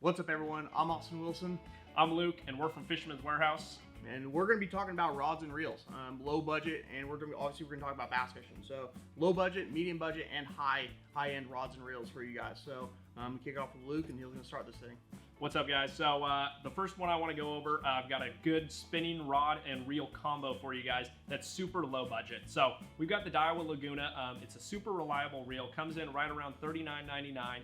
What's up, everyone? I'm Austin Wilson. I'm Luke, and we're from Fisherman's Warehouse. And we're going to be talking about rods and reels, low budget, and we're going to talk about bass fishing. So low budget, medium budget, and high-end rods and reels for you guys. So kick off with Luke, and he's going to start this thing. What's up, guys? So the first one I want to go over, I've got a good spinning rod and reel combo for you guys that's super low budget. So we've got the DAIWA Laguna. It's a super reliable reel, comes in right around $39.99.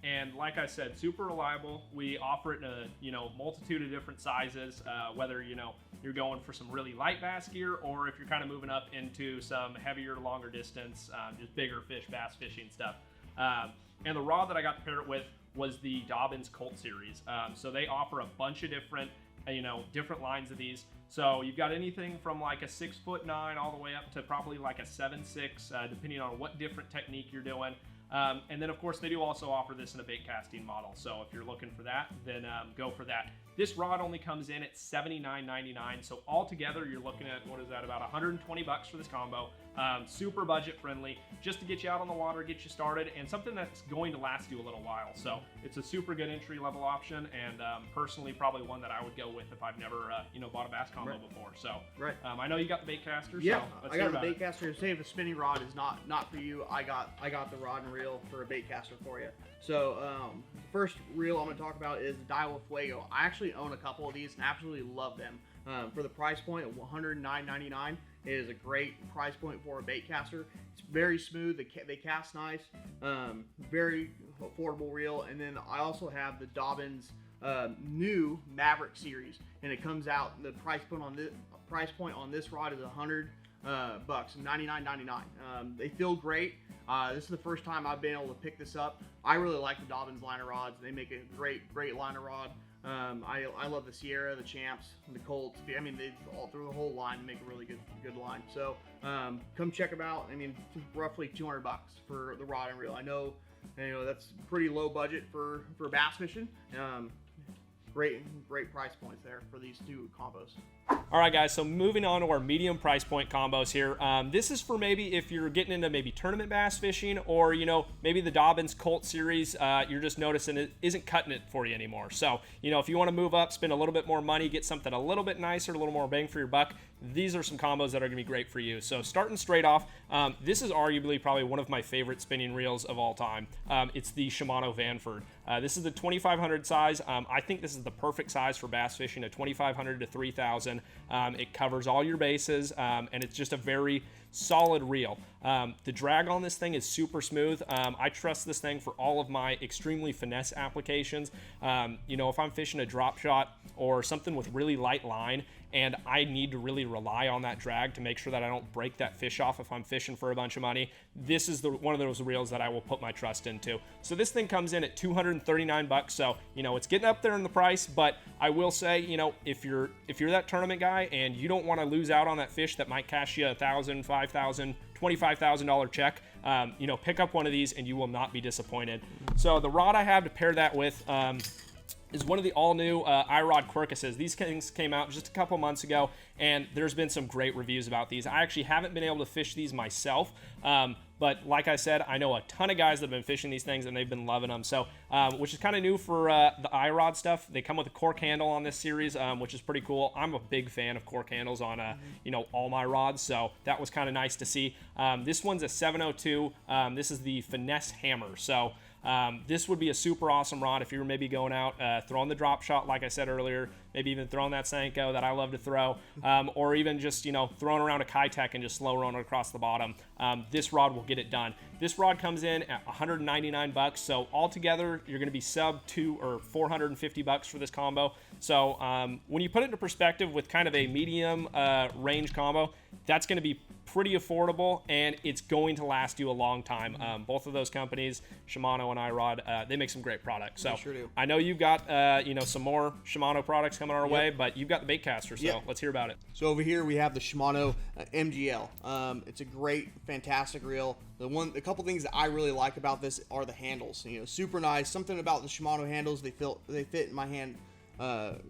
And like I said, super reliable. We offer it in a multitude of different sizes, whether you're going for some really light bass gear, or if you're kind of moving up into some heavier, longer distance, just bigger fish, bass fishing stuff. And the rod that I got to pair it with was the DOBYNS COLT series. So they offer a bunch of different different lines of these. So you've got anything from like a 6'9" all the way up to probably like a 7'6", depending on what different technique you're doing. And then of course they do also offer this in a bait casting model. So if you're looking for that, then go for that. This rod only comes in at $79.99. So altogether you're looking at, what is that, about 120 bucks for this combo. Super budget friendly, just to get you out on the water, get you started, and something that's going to last you a little while. So it's a super good entry level option, and personally probably one that I would go with if I've never bought a bass combo before. So I know you got the bait caster. Yeah, so let's I got hear the about bait caster. Say if a spinning rod is not for you, I got the rod and reel for a bait caster for you. So the first reel I'm going to talk about is the DAIWA FUEGO. I actually own a couple of these and absolutely love them. For the price point of $109.99, it is a great price point for a bait caster. It's very smooth. They cast nice. Very affordable reel. And then I also have the DOBYNS new Maverick series, and it comes out. The price point on this rod is $100 bucks, $99.99. They feel great. This is the first time I've been able to pick this up. I really like the DOBYNS line of rods. They make a great line of rod. I love the Sierra, the Champs, the Colts. I mean, they all through the whole line and make a really good line. So come check them out. I mean, roughly 200 bucks for the rod and reel. I know that's pretty low budget for bass fishing. Great price points there for these two combos. All right, guys, so moving on to our medium price point combos here. This is for maybe if you're getting into maybe tournament bass fishing, or maybe the DOBYNS COLT series, you're just noticing it isn't cutting it for you anymore. So if you want to move up, spend a little bit more money, get something a little bit nicer, a little more bang for your buck, these are some combos that are going to be great for you. So starting straight off, this is arguably probably one of my favorite spinning reels of all time. It's the Shimano VANFORD. This is the 2500 size. I think this is the perfect size for bass fishing, a 2500 to 3000. It covers all your bases, and it's just a very solid reel. The drag on this thing is super smooth. I trust this thing for all of my extremely finesse applications. If I'm fishing a drop shot or something with really light line, and I need to really rely on that drag to make sure that I don't break that fish off if I'm fishing for a bunch of money, this is one of those reels that I will put my trust into. So this thing comes in at 239 bucks. So, it's getting up there in the price, but I will say, if you're that tournament guy and you don't want to lose out on that fish that might cash you $1,000, $5,000, $25,000 check, pick up one of these and you will not be disappointed. So the rod I have to pair that with, is one of the all-new IROD QUERCUSes. These things came out just a couple months ago, and there's been some great reviews about these. I actually haven't been able to fish these myself, but like I said, I know a ton of guys that have been fishing these things, and they've been loving them. So, which is kind of new for the IROD stuff. They come with a cork handle on this series, which is pretty cool. I'm a big fan of cork handles on, all my rods, so that was kind of nice to see. This one's a 702. This is the Finesse Hammer. So, this would be a super awesome rod if you were maybe going out, throwing the drop shot, like I said earlier, maybe even throwing that Senko that I love to throw, or even just, throwing around a Kitech and just slow rolling it across the bottom. This rod will get it done. This rod comes in at 199 bucks. So altogether, you're going to be sub $200 or 450 bucks for this combo. So when you put it into perspective with kind of a medium range combo, that's going to be pretty affordable, and it's going to last you a long time. Both of those companies, Shimano and IROD, they make some great products. So sure do. I know you've got some more Shimano products coming our way, but you've got the bait caster, so let's hear about it. So over here we have the Shimano MGL. It's a great, fantastic reel. A couple things that I really like about this are the handles. Super nice. Something about the Shimano handles, they fit in my hand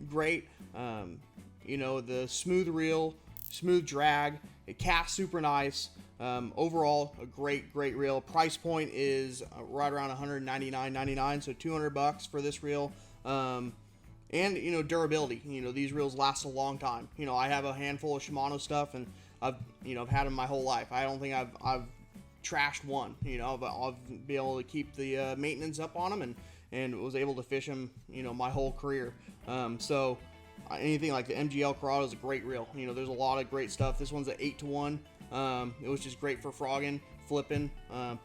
great. The smooth reel, smooth drag. It casts super nice. Overall, a great reel. Price point is right around $199.99, so $200 for this reel. And durability. These reels last a long time. I have a handful of Shimano stuff, and I've had them my whole life. I don't think I've trashed one. But I'll be able to keep the maintenance up on them, and was able to fish them my whole career. So anything like the MGL CURADO is a great reel. There's a lot of great stuff. This one's an 8-to-1. It was just great for frogging, flipping,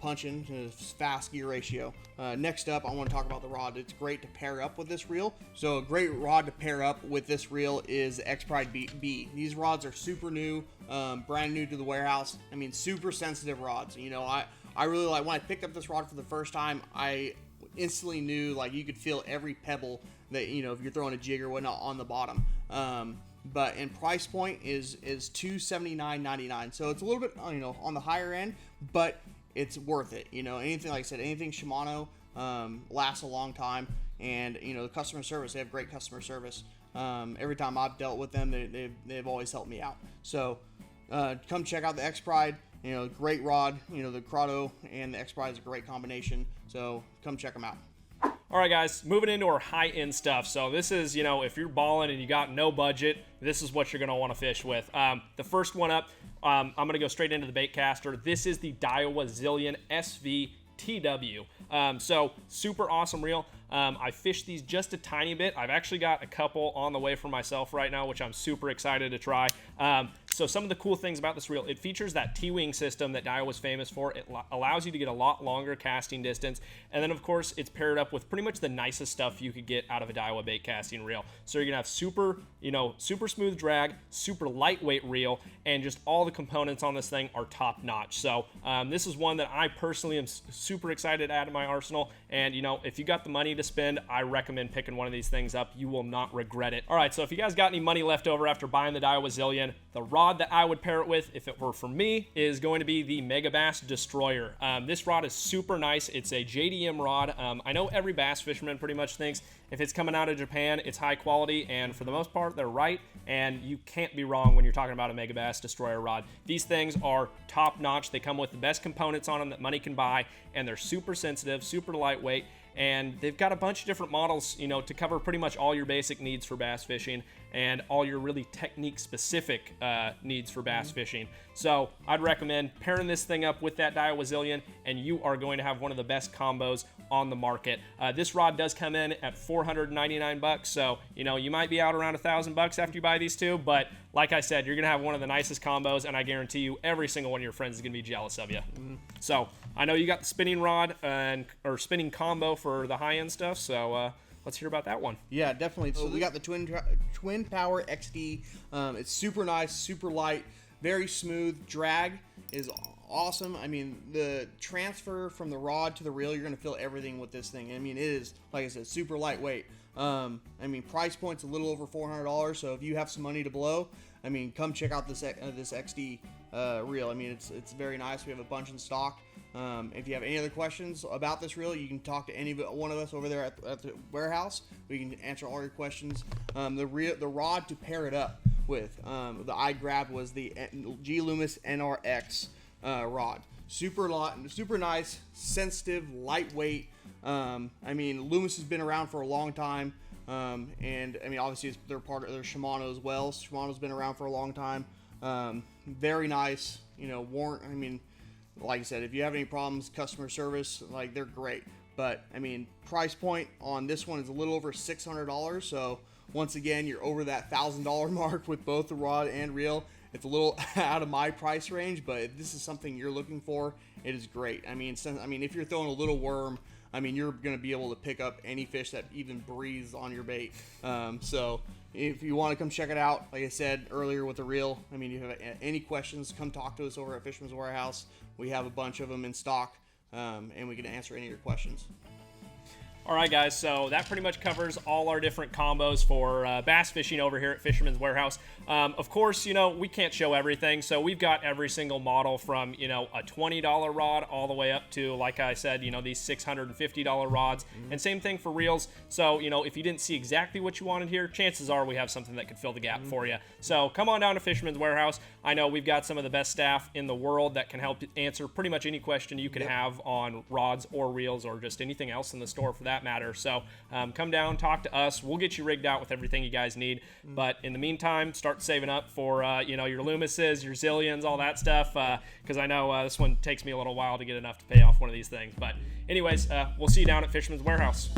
punching, fast gear ratio. Next up, I want to talk about the rod. It's great to pair up with this reel. So a great rod to pair up with this reel is the EXPRIDE B. These rods are super new, brand new to the warehouse. Super sensitive rods. I really like, when I picked up this rod for the first time, I instantly knew, like, you could feel every pebble that, if you're throwing a jig or whatnot on the bottom. But in price point is $279.99, so it's a little bit on the higher end, but it's worth it. Anything, like I said, anything Shimano lasts a long time, and the customer service, they have great customer service. Every time I've dealt with them, they've always helped me out. So come check out the EXPRIDE. Great rod. The CURADO and the EXPRIDE is a great combination, so come check them out. All right, guys, moving into our high-end stuff. So this is, if you're balling and you got no budget, this is what you're going to want to fish with. The first one up, I'm going to go straight into the bait caster. This is the DAIWA ZILLION SV-TW. So super awesome reel. I fished these just a tiny bit. I've actually got a couple on the way for myself right now, which I'm super excited to try. So some of the cool things about this reel, it features that T-wing system that DAIWA was famous for. It allows you to get a lot longer casting distance. And then, of course, it's paired up with pretty much the nicest stuff you could get out of a DAIWA bait casting reel. So you're going to have super smooth drag, super lightweight reel, and just all the components on this thing are top notch. So this is one that I personally am super excited to add to my arsenal. And, if you got the money to spend, I recommend picking one of these things up. You will not regret it. All right, so if you guys got any money left over after buying the DAIWA ZILLION, the rod that I would pair it with, if it were for me, is going to be the MEGABASS Destroyer. This rod is super nice. It's a JDM rod. I know every bass fisherman pretty much thinks if it's coming out of Japan, it's high quality, and for the most part, they're right, and you can't be wrong when you're talking about a MEGABASS Destroyer rod. These things are top notch. They come with the best components on them that money can buy, and they're super sensitive, super lightweight, and they've got a bunch of different models, to cover pretty much all your basic needs for bass fishing and all your really technique-specific needs for bass fishing. So I'd recommend pairing this thing up with that DAIWA ZILLION, and you are going to have one of the best combos on the market. This rod does come in at $499, so you might be out around $1,000 after you buy these two, but like I said, you're gonna have one of the nicest combos, and I guarantee you every single one of your friends is gonna be jealous of you. So I know you got the spinning rod or spinning combo for the high-end stuff, so let's hear about that one. Yeah, definitely. So we got the Twin Power XD. It's super nice, super light, very smooth. Drag is awesome. The transfer from the rod to the reel, you're going to feel everything with this thing. It is, like I said, super lightweight. Price point's a little over $400, so if you have some money to blow, come check out this XD reel. It's very nice. We have a bunch in stock. If you have any other questions about this reel, you can talk to any one of us over there at the warehouse. We can answer all your questions. The rod to pair it up with, the I grabbed was the G-LOOMIS NRX rod. Super nice, sensitive, lightweight. Loomis has been around for a long time. And obviously they're Shimano as well. Shimano's been around for a long time. Very nice, like I said, if you have any problems, customer service, they're great. But price point on this one is a little over $600. So once again, you're over that $1,000 mark with both the rod and reel. It's a little out of my price range, but if this is something you're looking for, it is great. If you're throwing a little worm, you're going to be able to pick up any fish that even breathes on your bait. So if you want to come check it out, like I said earlier with the reel, if you have any questions, come talk to us over at Fisherman's Warehouse. We have a bunch of them in stock, and we can answer any of your questions. All right, guys, so that pretty much covers all our different combos for bass fishing over here at Fisherman's Warehouse. Of course, you know, we can't show everything, so we've got every single model from, you know, a $20 rod all the way up to, like I said, you know, these $650 rods, and same thing for reels. So, you know, if you didn't see exactly what you wanted here, chances are we have something that could fill the gap for you. So come on down to Fisherman's Warehouse. I know we've got some of the best staff in the world that can help answer pretty much any question you can have on rods or reels or just anything else in the store for that matter. So come down, talk to us. We'll get you rigged out with everything you guys need. But in the meantime, start saving up for you know, your LAGUNAs, your ZILLIONs, all that stuff, because I know this one takes me a little while to get enough to pay off one of these things. But anyways, we'll see you down at Fisherman's Warehouse.